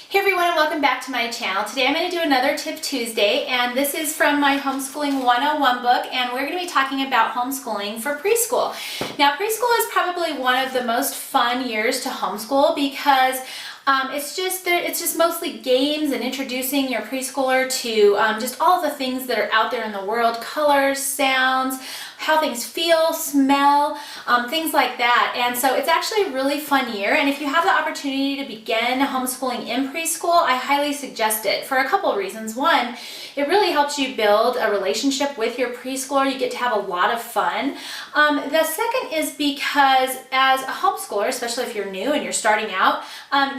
Hey everyone, and welcome back to my channel. Today I'm going to do another Tip Tuesday, and this is from my Homeschooling 101 book, and we're going to be talking about homeschooling for preschool. Now, preschool is probably one of the most fun years to homeschool because it's just mostly games and introducing your preschooler to just all the things that are out there in the world, colors, sounds, how things feel, smell, things like that. And so it's actually a really fun year, and if you have the opportunity to begin homeschooling in preschool, I highly suggest it for a couple of reasons. One, it really helps you build a relationship with your preschooler. You get to have a lot of fun. The second is because as a homeschooler, especially if you're new and you're starting out,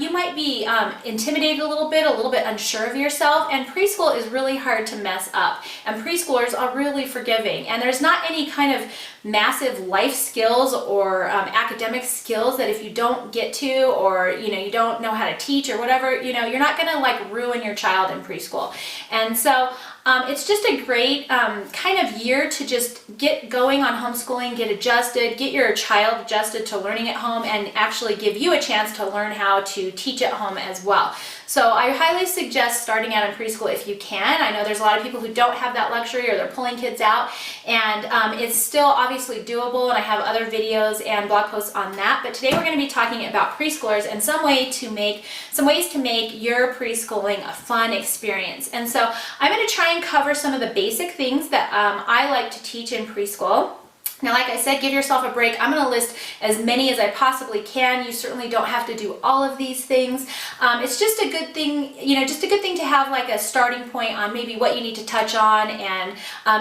you might be intimidated a little bit unsure of yourself, and preschool is really hard to mess up, and preschoolers are really forgiving, and there's not any kind of massive life skills or academic skills that if you don't get to, or you don't know how to teach or whatever, you're not gonna like ruin your child in preschool. And so it's just a great kind of year to just get going on homeschooling, get adjusted, get your child adjusted to learning at home, and actually give you a chance to learn how to teach at home as well. So I highly suggest starting out in preschool if you can. I know there's a lot of people who don't have that luxury, or they're pulling kids out, and it's still obviously doable, and I have other videos and blog posts on that. But today we're going to be talking about preschoolers and some ways to make your preschooling a fun experience. And so I'm going to try and cover some of the basic things that I like to teach in preschool. Now, like I said, give yourself a break. I'm going to list as many as I possibly can. You certainly don't have to do all of these things. It's just a good thing, just a good thing to have like a starting point on maybe what you need to touch on, and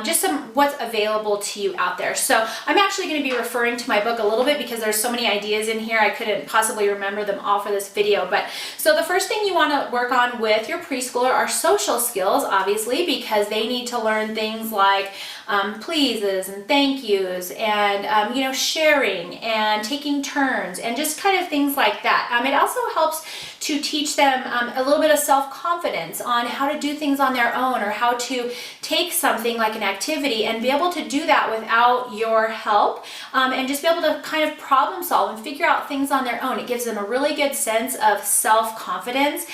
just what's available to you out there. So I'm actually going to be referring to my book a little bit because there's so many ideas in here. I couldn't possibly remember them all for this video. But so the first thing you want to work on with your preschooler are social skills, obviously, because they need to learn things like pleases and thank yous, and sharing and taking turns, and just kind of things like that. It also helps to teach them a little bit of self-confidence on how to do things on their own, or how to take something like an activity and be able to do that without your help, and just be able to kind of problem solve and figure out things on their own. It gives them a really good sense of self-confidence,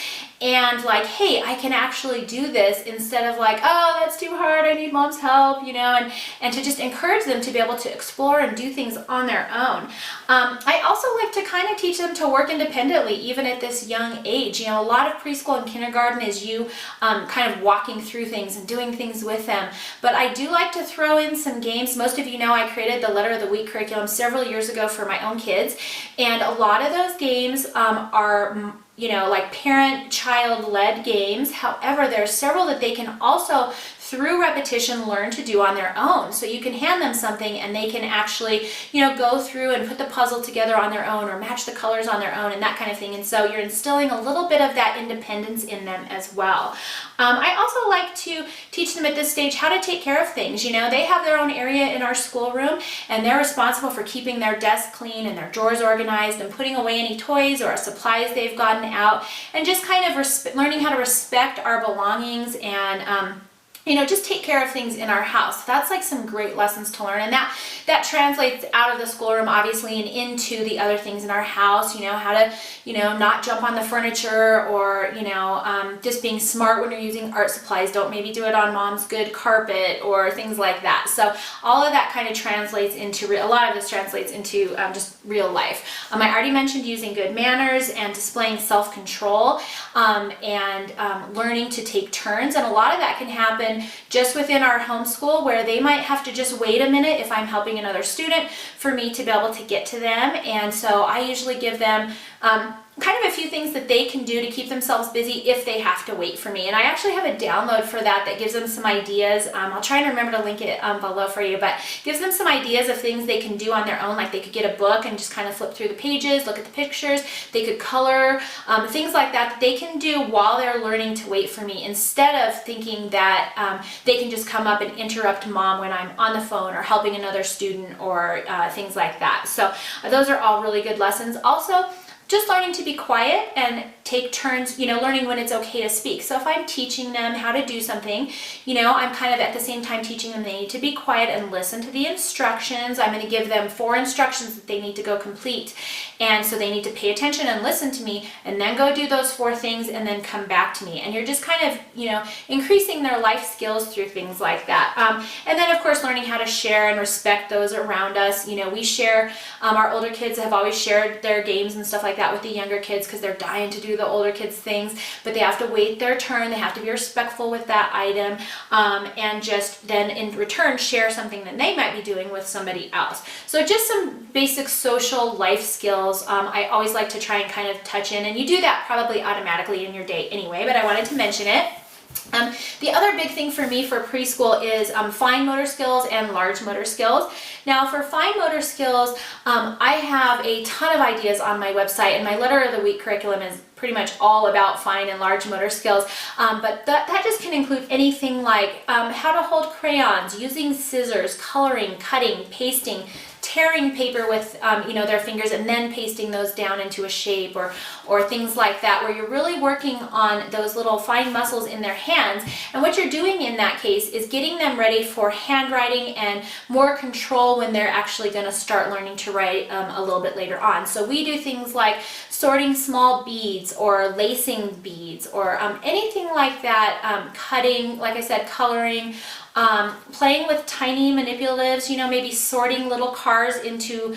and like, hey, I can actually do this, instead of like, oh, that's too hard, I need mom's help, and to just encourage them to be able to explore and do things on their own. I also like to kind of teach them to work independently, even at this young age. A lot of preschool and kindergarten is you kind of walking through things and doing things with them, but I do like to throw in some games. Most of you know I created the Letter of the Week curriculum several years ago for my own kids, and a lot of those games are like parent-child-led games. However, there are several that they can also, through repetition, learn to do on their own. So you can hand them something and they can actually, go through and put the puzzle together on their own, or match the colors on their own, and that kind of thing. And so you're instilling a little bit of that independence in them as well. I also like to teach them at this stage how to take care of things. They have their own area in our schoolroom, and they're responsible for keeping their desk clean and their drawers organized, and putting away any toys or supplies they've gotten out, and just kind of learning how to respect our belongings, and just take care of things in our house. That's like some great lessons to learn, and that translates out of the schoolroom, obviously, and into the other things in our house. How to, not jump on the furniture, or, just being smart when you're using art supplies. Don't maybe do it on mom's good carpet, or things like that. So all of that kind of translates into, a lot of this translates into just real life. I already mentioned using good manners and displaying self-control, and learning to take turns, and a lot of that can happen just within our homeschool, where they might have to just wait a minute if I'm helping another student for me to be able to get to them. And so I usually give them kind of a few things that they can do to keep themselves busy if they have to wait for me. And I actually have a download for that gives them some ideas. I'll try and remember to link it below for you, but gives them some ideas of things they can do on their own. Like they could get a book and just kind of flip through the pages, look at the pictures. They could color, things like that they can do while they're learning to wait for me, instead of thinking that they can just come up and interrupt mom when I'm on the phone or helping another student, or things like that. So those are all really good lessons. Also, just learning to be quiet and take turns, learning when it's okay to speak. So if I'm teaching them how to do something, I'm kind of at the same time teaching them they need to be quiet and listen to the instructions. I'm going to give them 4 instructions that they need to go complete. And so they need to pay attention and listen to me and then go do those 4 things and then come back to me. And you're just kind of, increasing their life skills through things like that. And then of course, learning how to share and respect those around us. We share, our older kids have always shared their games and stuff like that with the younger kids because they're dying to do the older kids things, but they have to wait their turn. They have to be respectful with that item, and just then in return share something that they might be doing with somebody else. So just some basic social life skills. I always like to try and kind of touch in, and you do that probably automatically in your day anyway, but I wanted to mention it. The other big thing for me for preschool is fine motor skills and large motor skills. Now for fine motor skills, I have a ton of ideas on my website, and my letter of the week curriculum is pretty much all about fine and large motor skills, but that just can include anything like how to hold crayons, using scissors, coloring, cutting, pasting, tearing paper with their fingers and then pasting those down into a shape, or things like that, where you're really working on those little fine muscles in their hands. And what you're doing in that case is getting them ready for handwriting and more control when they're actually going to start learning to write a little bit later on. So we do things like sorting small beads or lacing beads or anything like that, cutting, like I said, coloring, playing with tiny manipulatives, maybe sorting little cars into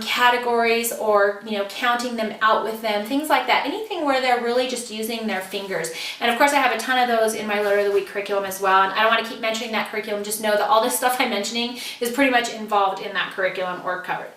categories, or counting them out with them, things like that. Anything where they're really just using their fingers. And of course I have a ton of those in my letter of the week curriculum as well, and I don't want to keep mentioning that curriculum. Just know that all this stuff I'm mentioning is pretty much involved in that curriculum or covered.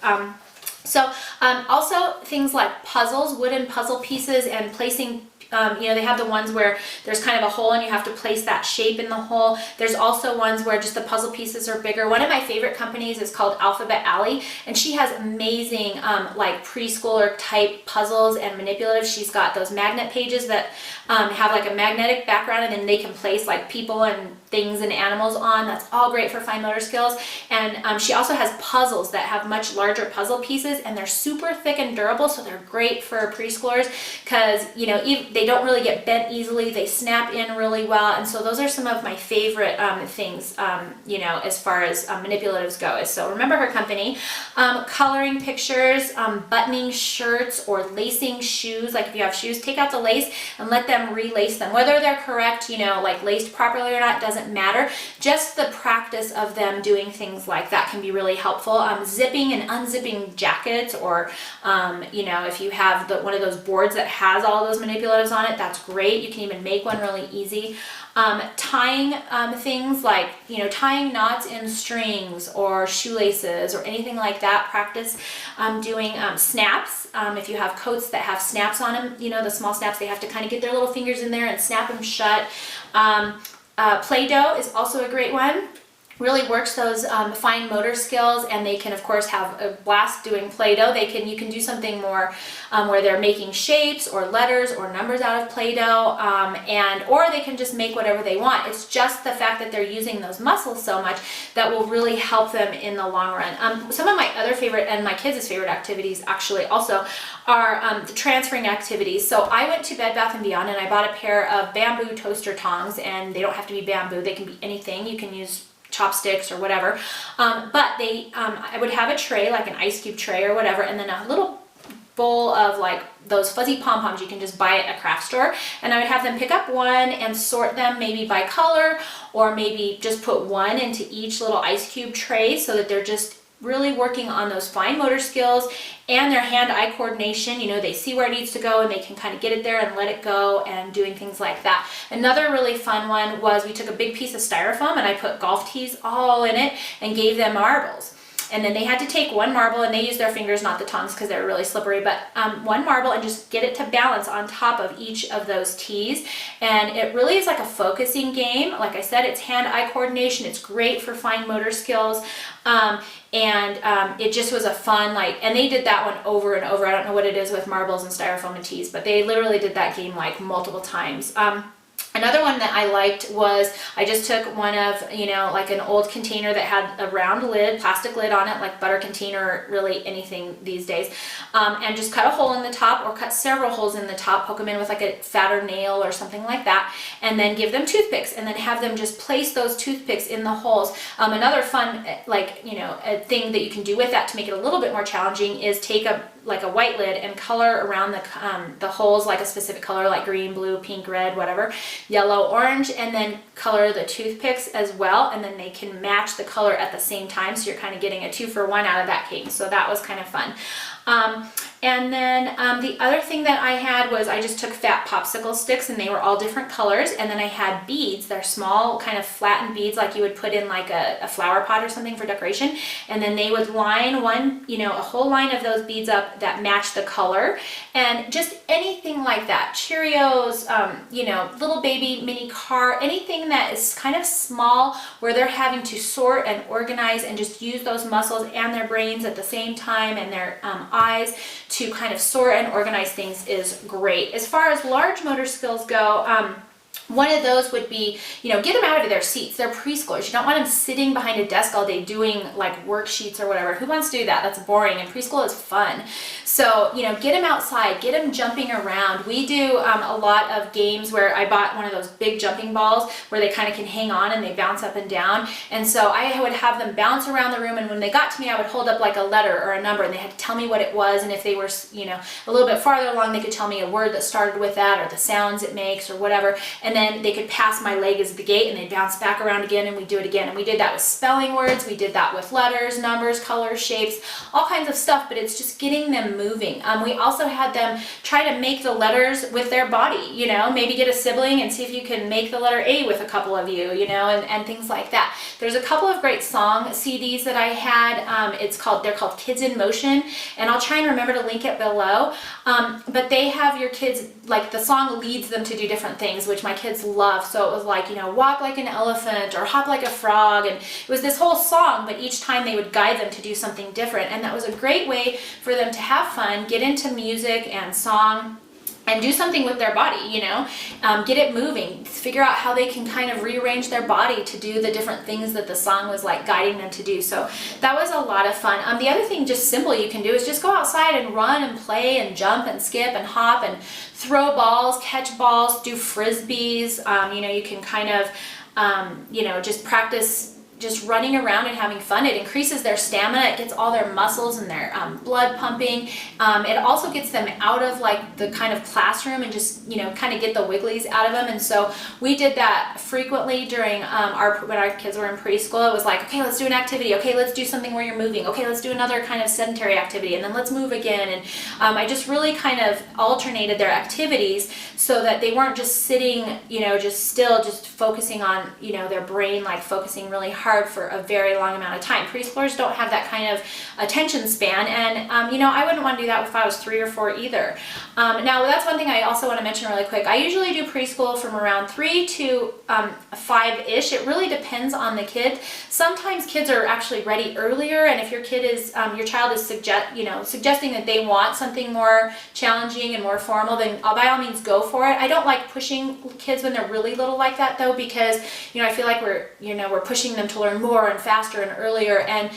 Also things like puzzles, wooden puzzle pieces, and placing they have the ones where there's kind of a hole and you have to place that shape in the hole. There's also ones where just the puzzle pieces are bigger. One of my favorite companies is called Alphabet Alley, and she has amazing like preschooler type puzzles and manipulatives. She's got those magnet pages that have like a magnetic background, and then they can place like people and things and animals on. That's all great for fine motor skills. And she also has puzzles that have much larger puzzle pieces, and they're super thick and durable, so they're great for preschoolers because they don't really get bent easily. They snap in really well, and so those are some of my favorite things as far as manipulatives go. So remember her company. Coloring pictures, buttoning shirts, or lacing shoes. Like if you have shoes, take out the lace and let them relace them. Whether they're correct, like laced properly or not, doesn't matter. Just the practice of them doing things like that can be really helpful. Zipping and unzipping jackets, or if you have one of those boards that has all those manipulatives on it, that's great. You can even make one really easy. Tying things like tying knots in strings or shoelaces or anything like that. Practice doing snaps. If you have coats that have snaps on them, the small snaps, they have to kind of get their little fingers in there and snap them shut. Play-Doh is also a great one. Really works those fine motor skills, and they can of course have a blast doing Play-Doh. You can do something more where they're making shapes or letters or numbers out of Play-Doh, or they can just make whatever they want. It's just the fact that they're using those muscles so much that will really help them in the long run. Some of my other favorite, and my kids' favorite activities actually also, are the transferring activities. So I went to Bed Bath & Beyond and I bought a pair of bamboo toaster tongs, and they don't have to be bamboo, they can be anything. You can use chopsticks or whatever, but I would have a tray, like an ice cube tray or whatever, and then a little bowl of like those fuzzy pom-poms you can just buy at a craft store, and I would have them pick up one and sort them maybe by color, or maybe just put one into each little ice cube tray, so that they're just really working on those fine motor skills and their hand-eye coordination. They see where it needs to go and they can kind of get it there and let it go, and doing things like that. Another really fun one was we took a big piece of styrofoam and I put golf tees all in it and gave them marbles. And then they had to take one marble, and they used their fingers, not the tongs, because they're really slippery, but one marble and just get it to balance on top of each of those tees. And it really is like a focusing game. Like I said, it's hand-eye coordination. It's great for fine motor skills. It just was a fun, and they did that one over and over. I don't know what it is with marbles and styrofoam and tees, but they literally did that game like multiple times. Another one that I liked was I just took one of, like an old container that had a round lid, plastic lid on it, like butter container, really anything these days, and just cut a hole in the top or cut several holes in the top, poke them in with like a fatter nail or something like that, and then give them toothpicks and then have them just place those toothpicks in the holes. Another fun, a thing that you can do with that to make it a little bit more challenging is take a white lid and color around the holes like a specific color, like green, blue, pink, red, whatever, yellow, orange, and then color the toothpicks as well, and then they can match the color at the same time, so you're kind of getting a 2-for-1 out of that cake. So that was kind of fun. And then the other thing that I had was I just took fat popsicle sticks, and they were all different colors, and then I had beads. They're small kind of flattened beads like you would put in like a flower pot or something for decoration, and then they would line a whole line of those beads up that match the color, and just anything like that. Cheerios, little baby mini car, anything that is kind of small where they're having to sort and organize and just use those muscles and their brains at the same time, and their eyes to kind of sort and organize things is great. As far as large motor skills go, one of those would be, get them out of their seats. They're preschoolers. You don't want them sitting behind a desk all day doing like worksheets or whatever. Who wants to do that? That's boring, and preschool is fun. So, get them outside, get them jumping around. We do a lot of games where I bought one of those big jumping balls where they kind of can hang on and they bounce up and down. And so I would have them bounce around the room, and when they got to me, I would hold up like a letter or a number, and they had to tell me what it was. And if they were, a little bit farther along, they could tell me a word that started with that or the sounds it makes or whatever. And then they could pass my leg as the gate, and they'd bounce back around again, and we do it again. And we did that with spelling words, we did that with letters, numbers, colors, shapes, all kinds of stuff, but it's just getting them moving. We also had them try to make the letters with their body, maybe get a sibling and see if you can make the letter A with a couple of you, and things like that. There's a couple of great song CDs that I had. They're called Kids in Motion, and I'll try and remember to link it below. But they have your kids, like the song leads them to do different things, which my kids love. So it was like, walk like an elephant or hop like a frog, and it was this whole song, but each time they would guide them to do something different. And that was a great way for them to have fun, get into music and song, and do something with their body, get it moving, figure out how they can kind of rearrange their body to do the different things that the song was like guiding them to do. So that was a lot of fun. The other thing just simple you can do is just go outside and run and play and jump and skip and hop and throw balls, catch balls, do frisbees. You can kind of, just practice just running around and having fun. It increases their stamina, it gets all their muscles and their blood pumping. It also gets them out of like the kind of classroom and just, kind of get the wigglies out of them. And so we did that frequently during when our kids were in preschool. It was like, okay, let's do an activity. Okay, let's do something where you're moving. Okay, let's do another kind of sedentary activity, and then let's move again. And I just really kind of alternated their activities so that they weren't just sitting, just focusing on, their brain, like focusing really hard for a very long amount of time. Preschoolers don't have that kind of attention span, and I wouldn't want to do that if I was 3 or 4 either. Now that's one thing I also want to mention really quick. I usually do preschool from around 3 to 5-ish. It really depends on the kid. Sometimes kids are actually ready earlier, and if your child is suggesting that they want something more challenging and more formal, then by all means go for it. I don't like pushing kids when they're really little like that though, because I feel like we're pushing them to learn more and faster and earlier, and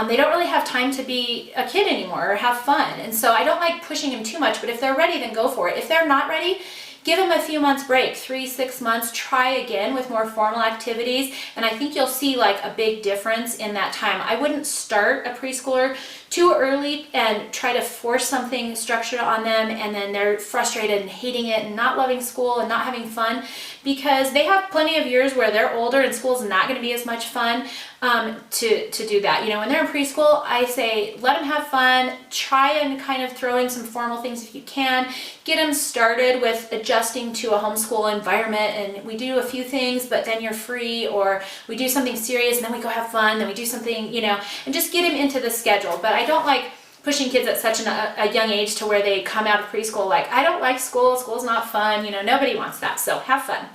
they don't really have time to be a kid anymore or have fun. And so I don't like pushing them too much, but if they're ready, then go for it. If they're not ready, give them a few months break, 3-6 months, try again with more formal activities, and I think you'll see like a big difference in that time. I wouldn't start a preschooler too early and try to force something structured on them, and then they're frustrated and hating it and not loving school and not having fun, because they have plenty of years where they're older and school's not going to be as much fun to do that. When they're in preschool, I say let them have fun, try and kind of throw in some formal things if you can, get them started with adjusting to a homeschool environment, and we do a few things but then you're free, or we do something serious and then we go have fun, then we do something, and just get them into the schedule. But I don't like pushing kids at such a young age to where they come out of preschool like, I don't like school, school's not fun, nobody wants that, so have fun.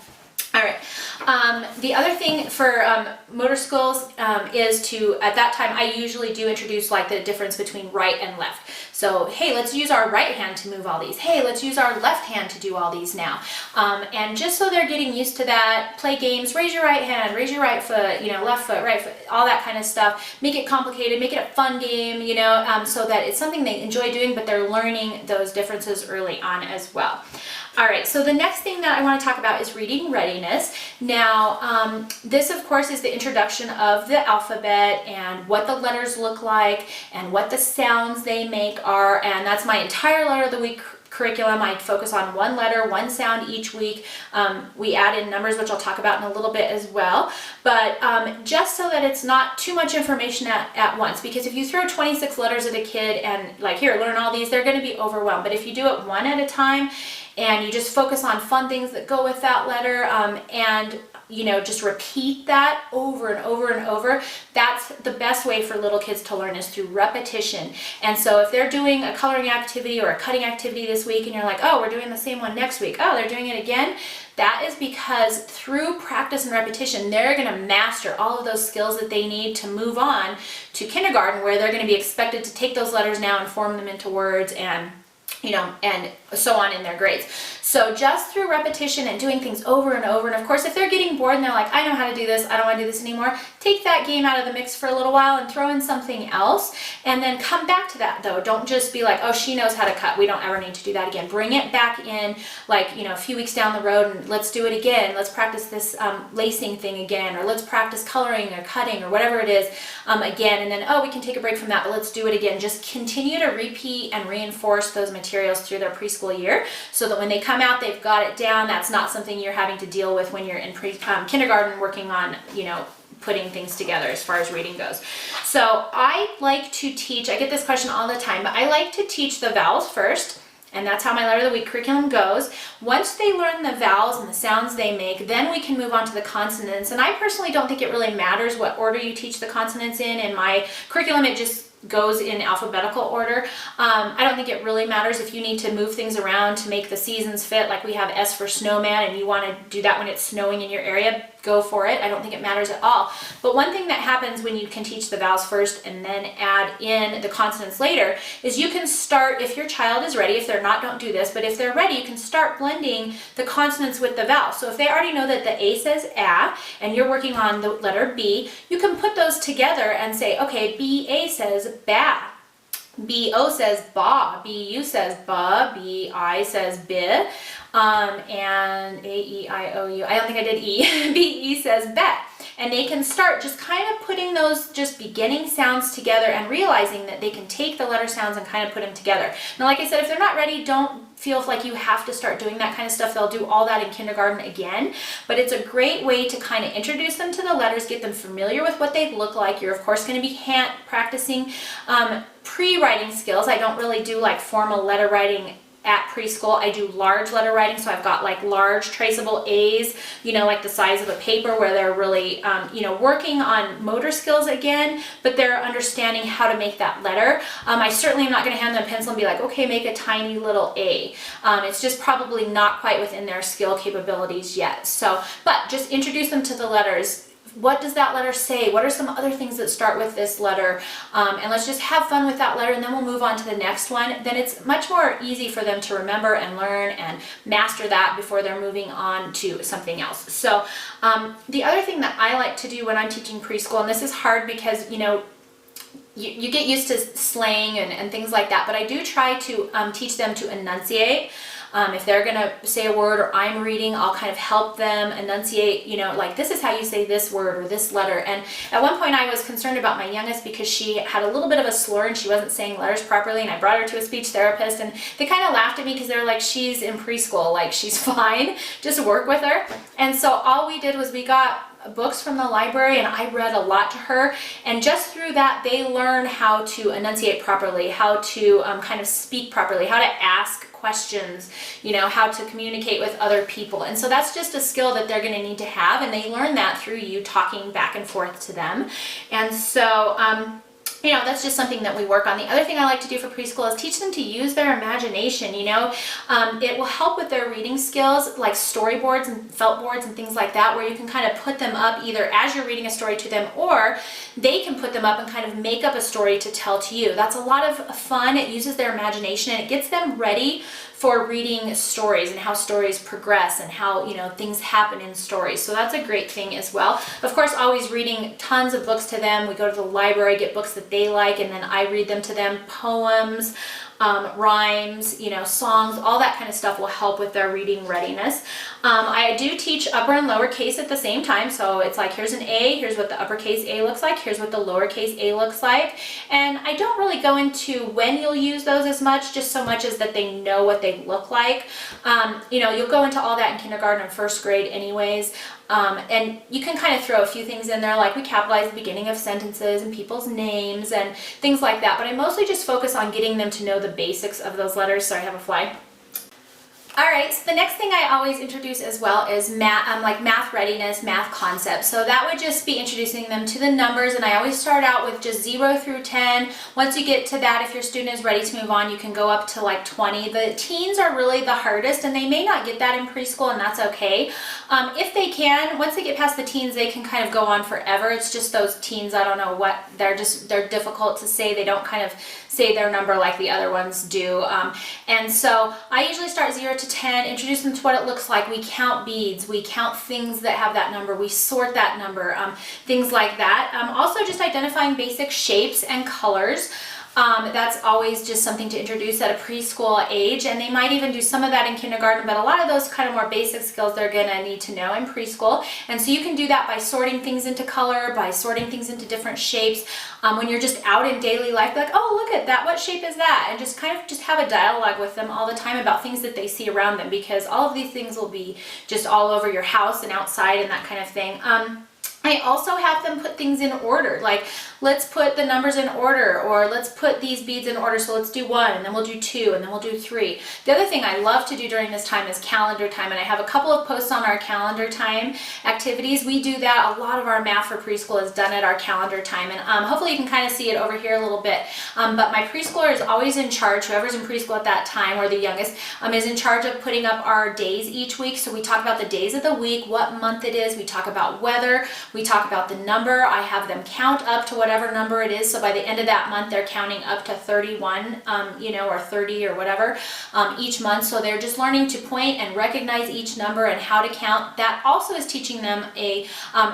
All right. The other thing for motor skills is to, at that time, I usually do introduce like the difference between right and left. So, hey, let's use our right hand to move all these. Hey, let's use our left hand to do all these now. And just so they're getting used to that, play games, raise your right hand, raise your right foot, left foot, right foot, all that kind of stuff. Make it complicated, make it a fun game, so that it's something they enjoy doing, but they're learning those differences early on as well. All right, so the next thing that I want to talk about is reading readiness. Now, this of course is the introduction of the alphabet and what the letters look like and what the sounds they make are, and that's my entire letter of the week curriculum. I focus on one letter, one sound each week. We add in numbers, which I'll talk about in a little bit as well, but just so that it's not too much information at once, because if you throw 26 letters at a kid and like, here, learn all these, they're going to be overwhelmed. But if you do it one at a time and you just focus on fun things that go with that letter and just repeat that over and over and over, that's the best way for little kids to learn, is through repetition. And so if they're doing a coloring activity or a cutting activity this week and you're like, oh, we're doing the same one next week, oh, they're doing it again, that is because through practice and repetition, they're going to master all of those skills that they need to move on to kindergarten, where they're going to be expected to take those letters now and form them into words and and so on in their grades. So just through repetition and doing things over and over, and of course if they're getting bored and they're like, I know how to do this, I don't want to do this anymore, take that game out of the mix for a little while and throw in something else, and then come back to that though. Don't just be like, oh, she knows how to cut, we don't ever need to do that again. Bring it back in like, a few weeks down the road, and let's do it again. Let's practice this lacing thing again, or let's practice coloring or cutting or whatever it is again, and then, oh, we can take a break from that, but let's do it again. Just continue to repeat and reinforce those materials through their preschool year, so that when they come out, they've got it down. That's not something you're having to deal with when you're in kindergarten working on, putting things together as far as reading goes. So I like to teach, I get this question all the time, but I like to teach the vowels first. And that's how my letter of the week curriculum goes. Once they learn the vowels and the sounds they make, then we can move on to the consonants. And I personally don't think it really matters what order you teach the consonants in. In my curriculum, it just goes in alphabetical order. I don't think it really matters if you need to move things around to make the seasons fit, like we have S for snowman, and you want to do that when it's snowing in your area, go for it. I don't think it matters at all. But one thing that happens when you can teach the vowels first and then add in the consonants later is you can start, if your child is ready, if they're not, don't do this, but if they're ready, you can start blending the consonants with the vowels. So if they already know that the A says A and you're working on the letter B, you can put those together and say, okay, B-A says ba. B-O says ba, B-U says ba, B-I says bi, and A-E-I-O-U, I don't think I did E, B-E says bet. And they can start just kind of putting those just beginning sounds together and realizing that they can take the letter sounds and kind of put them together. Now, like I said, if they're not ready, don't feel like you have to start doing that kind of stuff. They'll do all that in kindergarten again, but it's a great way to kind of introduce them to the letters, get them familiar with what they look like. You're of course going to be practicing pre-writing skills. I don't really do like formal letter writing at preschool. I do large letter writing, so I've got like large traceable A's, like the size of a paper, where they're really, working on motor skills again, but they're understanding how to make that letter. I certainly am not going to hand them a pencil and be like, okay, make a tiny little A. It's just probably not quite within their skill capabilities yet. So, but just introduce them to the letters. What does that letter say? What are some other things that start with this letter? And let's just have fun with that letter, and then we'll move on to the next one. Then it's much more easy for them to remember and learn and master that before they're moving on to something else. So the other thing that I like to do when I'm teaching preschool, and this is hard because, you get used to slang and things like that, but I do try to teach them to enunciate. If they're going to say a word or I'm reading, I'll kind of help them enunciate, like this is how you say this word or this letter. And at one point I was concerned about my youngest because she had a little bit of a slur and she wasn't saying letters properly, and I brought her to a speech therapist and they kind of laughed at me because they're like, she's in preschool, like she's fine, just work with her. And so all we did was we got books from the library and I read a lot to her, and just through that they learn how to enunciate properly, how to kind of speak properly, how to ask questions, how to communicate with other people. And so that's just a skill that they're going to need to have, and they learn that through you talking back and forth to them. And so you know, that's just something that we work on. The other thing I like to do for preschool is teach them to use their imagination. You know, it will help with their reading skills, like storyboards and felt boards and things like that, where you can kind of put them up either as you're reading a story to them, or they can put them up and kind of make up a story to tell to you. That's a lot of fun. It uses their imagination and it gets them ready for reading stories and how stories progress and how, you know, things happen in stories. So that's a great thing as well. Of course, always reading tons of books to them. We go to the library, get books that they like, and then I read them to them. Poems, rhymes, you know, songs, all that kind of stuff will help with their reading readiness. I do teach upper and lowercase at the same time. So it's like, here's an A, here's what the uppercase A looks like, here's what the lowercase a looks like. And I don't really go into when you'll use those as much, just so much as that they know what they look like. You know, you'll go into all that in kindergarten and first grade anyways. And you can kind of throw a few things in there, like we capitalize the beginning of sentences and people's names and things like that. But I mostly just focus on getting them to know the basics of those letters. Sorry, I have a fly. All right, so the next thing I always introduce as well is like math readiness, math concepts. So that would just be introducing them to the numbers, and I always start out with just 0 through 10. Once you get to that, if your student is ready to move on, you can go up to like 20. The teens are really the hardest, and they may not get that in preschool, and that's okay. If they can, once they get past the teens, they can kind of go on forever. It's just those teens, I don't know what, they're difficult to say. They don't kind of say their number like the other ones do. And so I usually start 0 to 10, introduce them to what it looks like. We count beads, we count things that have that number, we sort that number, things like that. Also just identifying basic shapes and colors. That's always just something to introduce at a preschool age, and they might even do some of that in kindergarten, but a lot of those kind of more basic skills they're going to need to know in preschool. And so you can do that by sorting things into color, by sorting things into different shapes. When you're just out in daily life, like, oh, look at that, what shape is that? And just kind of just have a dialogue with them all the time about things that they see around them, because all of these things will be just all over your house and outside and that kind of thing. I also have them put things in order, like let's put the numbers in order, or let's put these beads in order. So let's do 1, and then we'll do 2, and then we'll do 3. The other thing I love to do during this time is calendar time, and I have a couple of posts on our calendar time activities. We do that. A lot of our math for preschool is done at our calendar time, and hopefully you can kind of see it over here a little bit. But my preschooler is always in charge, whoever's in preschool at that time, or the youngest, is in charge of putting up our days each week. So we talk about the days of the week, what month it is, we talk about weather, we talk about the number. I have them count up to whatever number it is. So by the end of that month, they're counting up to 31, you know, or 30 or whatever each month. So they're just learning to point and recognize each number and how to count. That also is teaching them a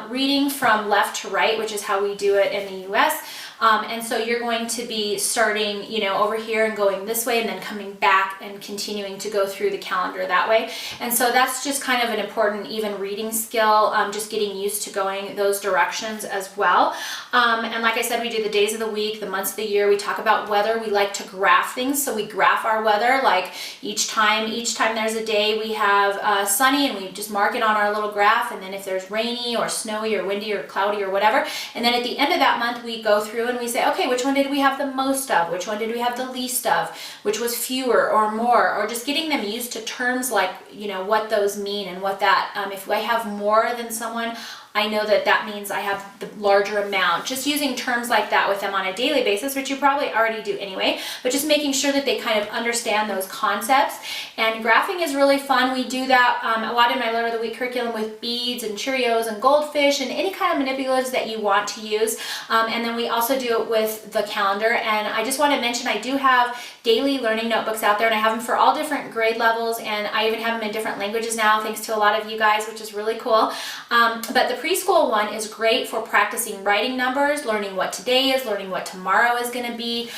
reading from left to right, which is how we do it in the US. And so you're going to be starting, you know, over here and going this way, and then coming back and continuing to go through the calendar that way. And so that's just kind of an important even reading skill, just getting used to going those directions as well. And like I said, we do the days of the week, the months of the year. We talk about weather. We like to graph things. So we graph our weather, like each time there's a day we have sunny, and we just mark it on our little graph. And then if there's rainy or snowy or windy or cloudy or whatever, and then at the end of that month, we go through and we say, okay, which one did we have the most of? Which one did we have the least of? Which was fewer or more? Or just getting them used to terms like, you know, what those mean and what that, if I have more than someone, I know that that means I have the larger amount. Just using terms like that with them on a daily basis, which you probably already do anyway, but just making sure that they kind of understand those concepts. And graphing is really fun. We do that a lot in my letter of the week curriculum with beads and Cheerios and goldfish and any kind of manipulatives that you want to use. And then we also do it with the calendar. And I just want to mention I do have daily learning notebooks out there, and I have them for all different grade levels, and I even have them in different languages now, thanks to a lot of you guys, which is really cool. But the preschool one is great for practicing writing numbers, learning what today is, learning what tomorrow is going to be.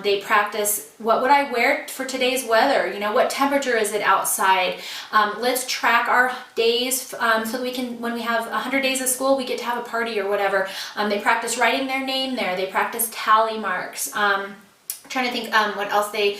They practice, what would I wear for today's weather? You know, what temperature is it outside? Let's track our days so that we can, when we have 100 days of school, we get to have a party or whatever. They practice writing their name there. They practice tally marks. Trying to think what else they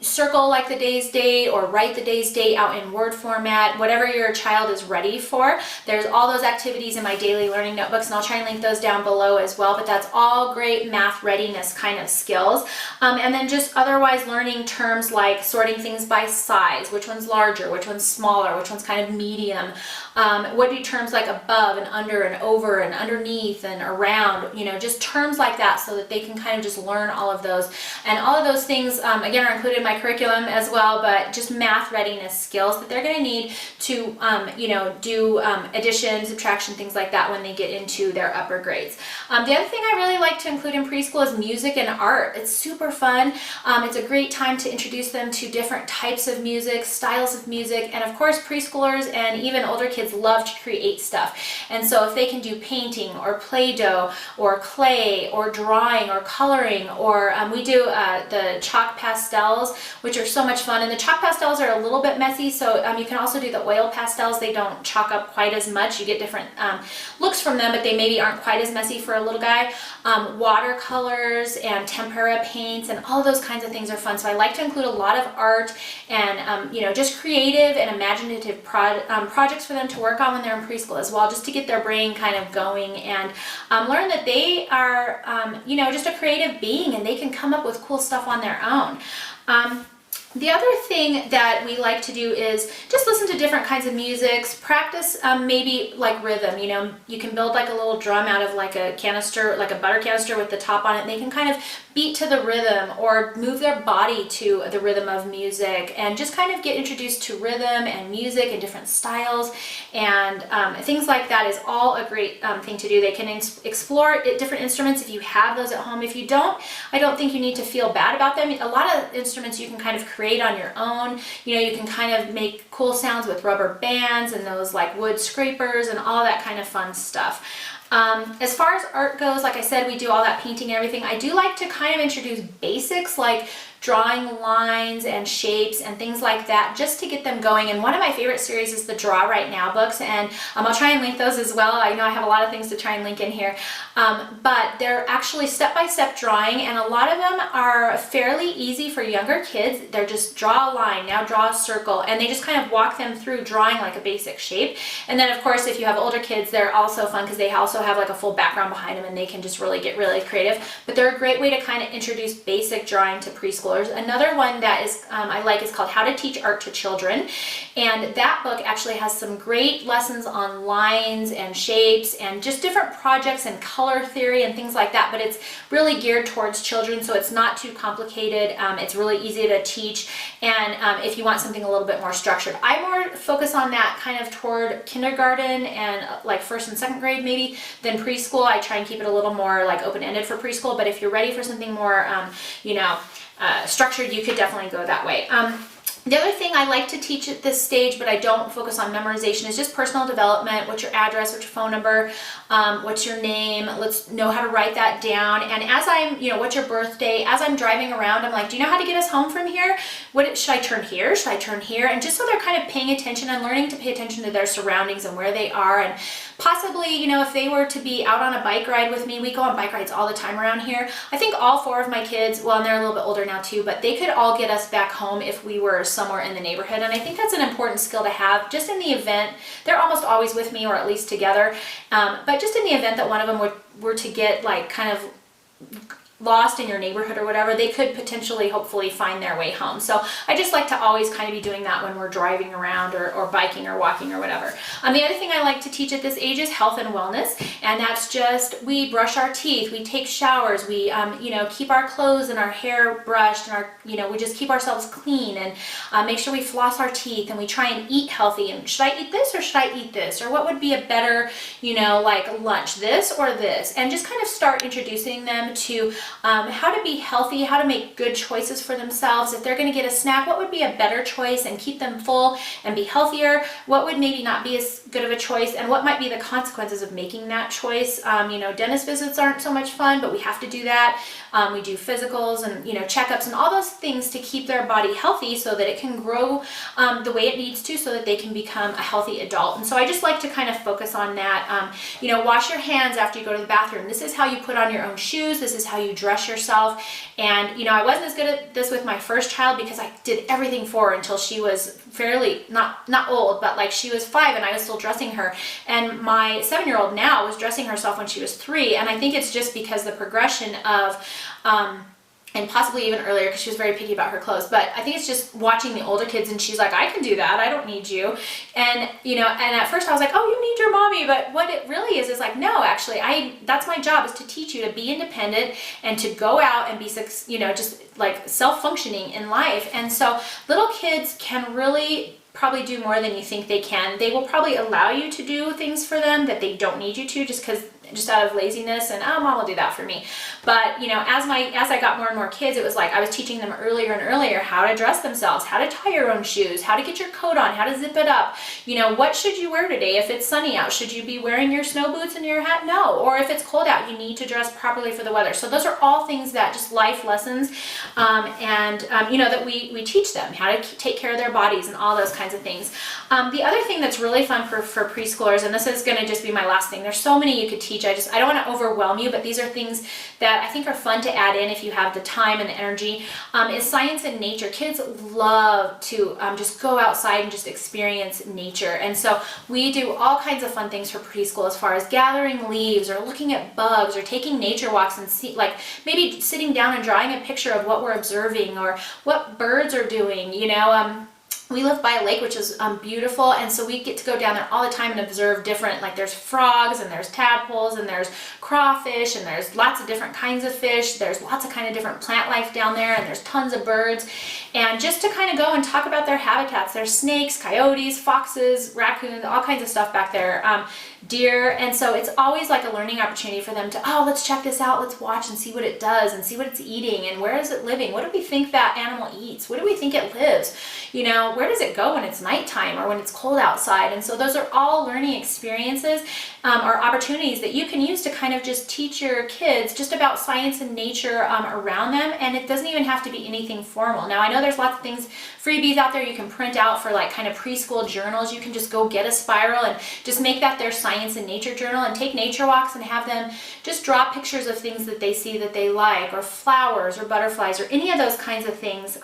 circle like the day's date or write the day's date out in Word format, whatever your child is ready for. There's all those activities in my daily learning notebooks, and I'll try and link those down below as well, but that's all great math readiness kind of skills. And then just otherwise learning terms like sorting things by size, which one's larger, which one's smaller, which one's kind of medium. What do terms like above and under and over and underneath and around, you know, just terms like that, so that they can kind of just learn all of those. And all of those things, again, are included in my curriculum as well, but just math readiness skills that they're going to need to, you know, do addition, subtraction, things like that when they get into their upper grades. The other thing I really like to include in preschool is music and art. It's super fun. It's a great time to introduce them to different types of music, styles of music, and of course preschoolers and even older kids love to create stuff. And so if they can do painting or Play-Doh or clay or drawing or coloring, or we do the chalk pastels, which are so much fun. And the chalk pastels are a little bit messy, so you can also do the oil pastels. They don't chalk up quite as much. You get different looks from them, but they maybe aren't quite as messy for a little guy. Watercolors and tempera paints and all those kinds of things are fun. So I like to include a lot of art and you know, just creative and imaginative projects for them to work on when they're in preschool as well, just to get their brain kind of going and learn that they are you know, just a creative being and they can come up with cool stuff on their own. The other thing that we like to do is just listen to different kinds of musics, practice maybe like rhythm. You know, you can build like a little drum out of like a canister, like a butter canister with the top on it, and they can kind of beat to the rhythm or move their body to the rhythm of music and just kind of get introduced to rhythm and music and different styles and things like that is all a great thing to do. They can explore different instruments if you have those at home. If you don't, I don't think you need to feel bad about them. A lot of instruments you can kind of create on your own. You know, you can kind of make cool sounds with rubber bands and those like wood scrapers and all that kind of fun stuff. As far as art goes, like I said, we do all that painting and everything. I do like to kind of introduce basics like drawing lines and shapes and things like that just to get them going. And one of my favorite series is the Draw Right Now books, and I'll try and link those as well. I know I have a lot of things to try and link in here, but they're actually step-by-step drawing, and a lot of them are fairly easy for younger kids. They're just draw a line, now draw a circle, and they just kind of walk them through drawing like a basic shape. And then of course if you have older kids, they're also fun because they also have like a full background behind them and they can just really get really creative. But they're a great way to kind of introduce basic drawing to preschoolers. Another one that is I like is called How to Teach Art to Children, and that book actually has some great lessons on lines and shapes and just different projects and color theory and things like that, but it's really geared towards children, so it's not too complicated. It's really easy to teach, and if you want something a little bit more structured. I more focus on that kind of toward kindergarten and like first and second grade maybe than preschool. I try and keep it a little more like open-ended for preschool, but if you're ready for something more you know, structured, you could definitely go that way. The other thing I like to teach at this stage, but I don't focus on memorization, is just personal development. What's your address? What's your phone number? What's your name? Let's know how to write that down. And as I'm, you know, what's your birthday? As I'm driving around, I'm like, do you know how to get us home from here? Should I turn here? Should I turn here? And just so they're kind of paying attention and learning to pay attention to their surroundings and where they are. And possibly, you know, if they were to be out on a bike ride with me, we go on bike rides all the time around here. I think all four of my kids, well, and they're a little bit older now too, but they could all get us back home if we were somewhere in the neighborhood. And I think that's an important skill to have just in the event. They're almost always with me or at least together, but just in the event that one of them were to get like kind of lost in your neighborhood or whatever, they could potentially hopefully find their way home. So I just like to always kind of be doing that when we're driving around or biking or walking or whatever. The other thing I like to teach at this age is health and wellness, and that's just we brush our teeth, we take showers, we you know, keep our clothes and our hair brushed, and our, you know, we just keep ourselves clean and make sure we floss our teeth, and we try and eat healthy. And should I eat this or should I eat this, or what would be a better, you know, like lunch, this or this, and just kind of start introducing them to how to be healthy, how to make good choices for themselves. If they're going to get a snack, what would be a better choice and keep them full and be healthier? What would maybe not be as good of a choice, and what might be the consequences of making that choice? You know, dentist visits aren't so much fun, but we have to do that. We do physicals and, you know, checkups and all those things to keep their body healthy so that it can grow the way it needs to, so that they can become a healthy adult. And so I just like to kind of focus on that. You know, wash your hands after you go to the bathroom. This is how you put on your own shoes. This is how you dress yourself. And, you know, I wasn't as good at this with my first child because I did everything for her until she was fairly, not old, but like she was 5 and I was still dressing her. And my 7-year-old now was dressing herself when she was 3. And I think it's just because the progression of, and possibly even earlier because she was very picky about her clothes, but I think it's just watching the older kids and she's like, I can do that, I don't need you. And you know, and at first I was like, oh, you need your mommy, but what it really is like, no, actually, that's my job, is to teach you to be independent and to go out and be, you know, just like self-functioning in life. And so little kids can really probably do more than you think they can. They will probably allow you to do things for them that they don't need you to, just out of laziness and, oh, mom will do that for me. But you know, as I got more and more kids, it was like I was teaching them earlier and earlier how to dress themselves, how to tie your own shoes, how to get your coat on, how to zip it up. You know, what should you wear today if it's sunny out? Should you be wearing your snow boots and your hat? No. Or if it's cold out, you need to dress properly for the weather. So those are all things that just life lessons, you know, that we teach them how to take care of their bodies and all those kinds of things. The other thing that's really fun for preschoolers, and this is going to just be my last thing, there's so many you could teach. I don't want to overwhelm you, but these are things that I think are fun to add in if you have the time and the energy, is science and nature. Kids love to just go outside and just experience nature. And so we do all kinds of fun things for preschool, as far as gathering leaves or looking at bugs or taking nature walks and like maybe sitting down and drawing a picture of what we're observing or what birds are doing, you know. We live by a lake, which is beautiful, and so we get to go down there all the time and observe different, like there's frogs and there's tadpoles and there's crawfish and there's lots of different kinds of fish. There's lots of kind of different plant life down there, and there's tons of birds. And just to kind of go and talk about their habitats, there's snakes, coyotes, foxes, raccoons, all kinds of stuff back there, deer. And so it's always like a learning opportunity for them to, oh, let's check this out, let's watch and see what it does and see what it's eating and where is it living, what do we think that animal eats, where do we think it lives, you know, where does it go when it's nighttime or when it's cold outside. And so those are all learning experiences or opportunities that you can use to kind of just teach your kids just about science and nature around them. And it doesn't even have to be anything formal. Now I know there's lots of things, freebies out there you can print out for like kind of preschool journals. You can just go get a spiral and just make that their science and nature journal and take nature walks and have them just draw pictures of things that they see that they like, or flowers or butterflies or any of those kinds of things.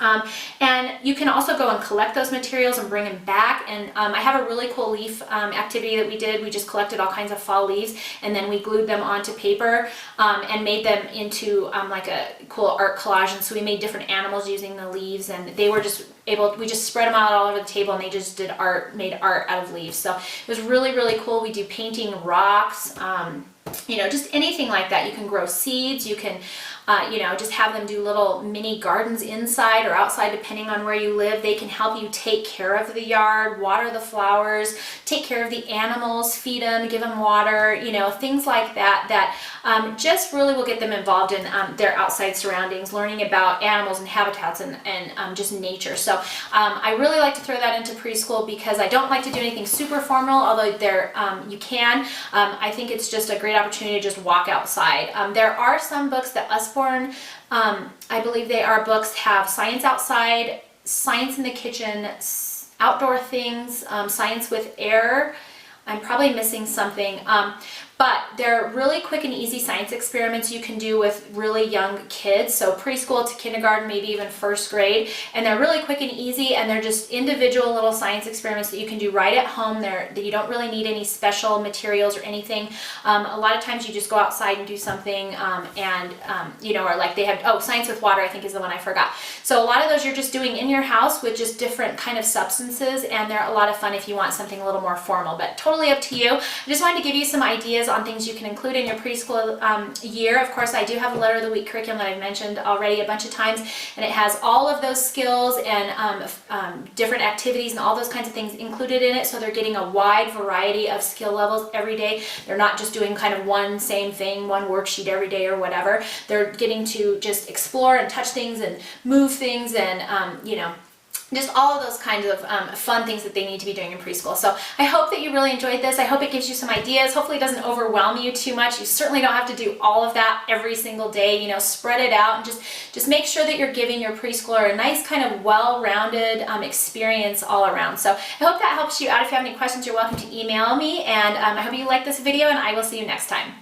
And you can also go and collect those materials and bring them back. And I have a really cool leaf activity that we did. We just collected all kinds of fall leaves and then we glued them onto paper and made them into like a cool art collage. And so we made different animals using the leaves, and they were just we just spread them out all over the table and they just did made art out of leaves. So it was really, really cool. We do painting rocks, you know, just anything like that. You can grow seeds, you can you know, just have them do little mini gardens inside or outside depending on where you live. They can help you take care of the yard, water the flowers, take care of the animals, feed them, give them water, you know, things like that just really will get them involved in their outside surroundings, learning about animals and habitats and just nature. So I really like to throw that into preschool because I don't like to do anything super formal, although you can. I think it's just a great opportunity to just walk outside. There are some books that Usborne, I believe they are books, have science outside, science in the kitchen, outdoor things, science with air. I'm probably missing something. But they're really quick and easy science experiments you can do with really young kids, so preschool to kindergarten, maybe even first grade, and they're really quick and easy, and they're just individual little science experiments that you can do right at home. That you don't really need any special materials or anything. A lot of times you just go outside and do something, you know, or like they have, science with water I think is the one I forgot. So a lot of those you're just doing in your house with just different kind of substances, and they're a lot of fun if you want something a little more formal, but totally up to you. I just wanted to give you some ideas on things you can include in your preschool year. Of course, I do have a letter of the week curriculum that I've mentioned already a bunch of times, and it has all of those skills and different activities and all those kinds of things included in it, so they're getting a wide variety of skill levels every day. They're not just doing kind of one same thing, one worksheet every day or whatever. They're getting to just explore and touch things and move things and you know, just all of those kinds of fun things that they need to be doing in preschool. So I hope that you really enjoyed this. I hope it gives you some ideas. Hopefully it doesn't overwhelm you too much. You certainly don't have to do all of that every single day. You know, spread it out and just make sure that you're giving your preschooler a nice kind of well-rounded experience all around. So I hope that helps you out. If you have any questions, you're welcome to email me. And I hope you like this video, and I will see you next time.